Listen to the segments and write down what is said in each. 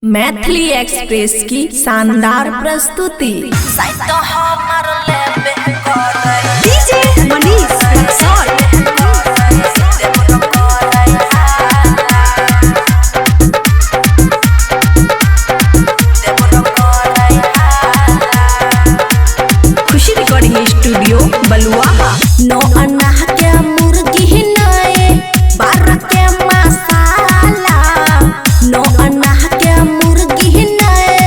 Maithili express की शानदार प्रस्तुति। डीजे मनीष रक्सौल। खुशी रिकॉर्डिंग स्टूडियो बलुआ। नो अन्ना के मुर्गी नए बार के मसाला। नो अन्ना के मुर्गी नए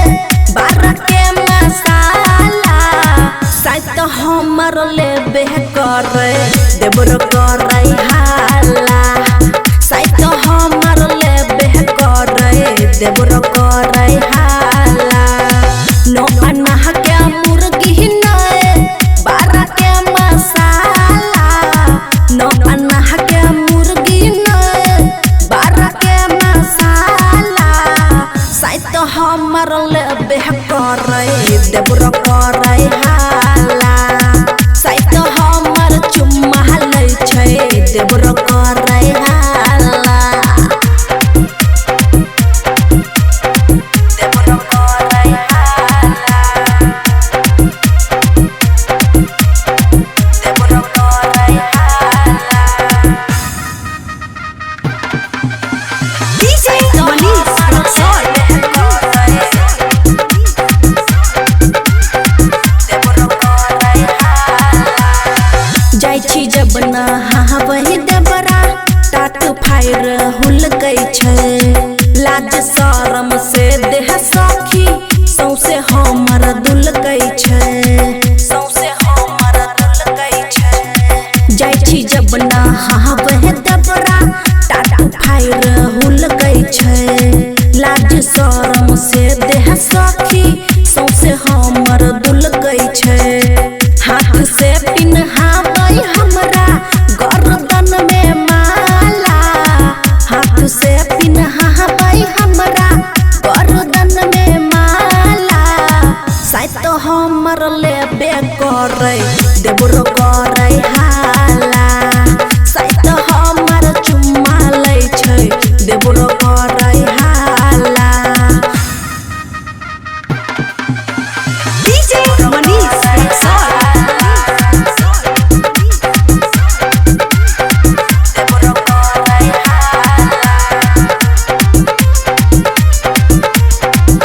बार के मसाला। साथ हमर लेबे करे देबर करे हाला। साथ हमर लेबे करे देबर करे हाला। नो अन्ना के मुर्गी नए बार के मसाला। नो अन्ना के मुर्गी नए बार के मसाला। साथ हमर लेबे करे देबर करे हाला। साथ हमर चुम्मा लै छै देबर करे हाला। देबर करे हाला। देबर करे हाला। डीजे मनीष रक्सौल। जाइ छी जब नहावहि देबरा टाट फायर हुलकै छै। लाज शरम से देह सखी सौसे हमर दुलकै छै। सौसे हमर दुलकै छै। जाइ छी जब नहावहि देबरा टाट फायर हुलकै छै। लाज शरम से देह सखी सौसे हमर दुलकै छै। हाथ से पिन्हाबै हमरा गर्दन में माला। हाथ से पिन्हाबै हमरा गर्दन में माला। साथ हमर लेबे करे देबर करे हाला। साथ हमर चुम्मा लै छै देबर करे हाला। डीजे मनीष रक्सौल।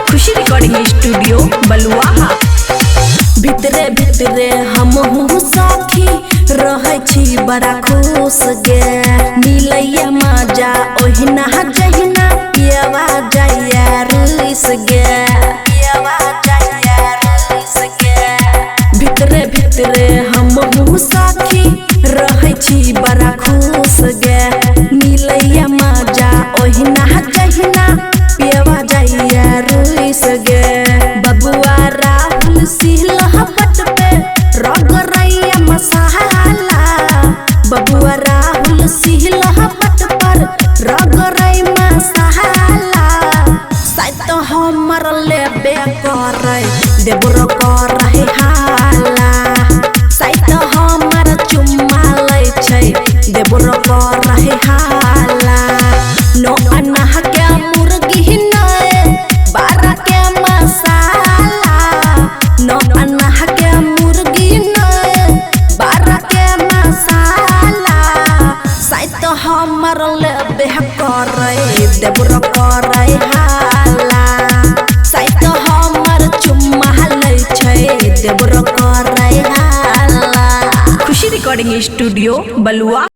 खुशी रिकॉर्डिंग स्टूडियो बलुआ। भितरे भितरे हमहू सखी रहै छी बड़ा खुश गे। मिलैया मजा ओहिना जहिना पियवा जाइया रुइस गे। पियवा जाइया रुइस गे। भितरे भितरे हमहू सखी रहै छी बड़ा खुश गे। मिलैया मजा ओहिना जहिना पियवा जाइया रुइस गे। बबुआ राहुल सिलह पट पे रगरैया मसाला। बबुआ राहुल सिलह पट पर रगरै मसाला। साथ हमर लेबे करे देबर करे हाला। साथ हमर चुम्मा लै छै देबर करे हाला। नो अन्ना के मुर्गी नए बार के मसाला। नो अन्ना के मुर्गी नए बार के मसाला। साथ हमर लेबे करे देबर करे हाला। साथ हमर चुम्मा लै छै देबर करे हाला। खुशी रिकॉर्डिंग स्टूडियो बलुआ।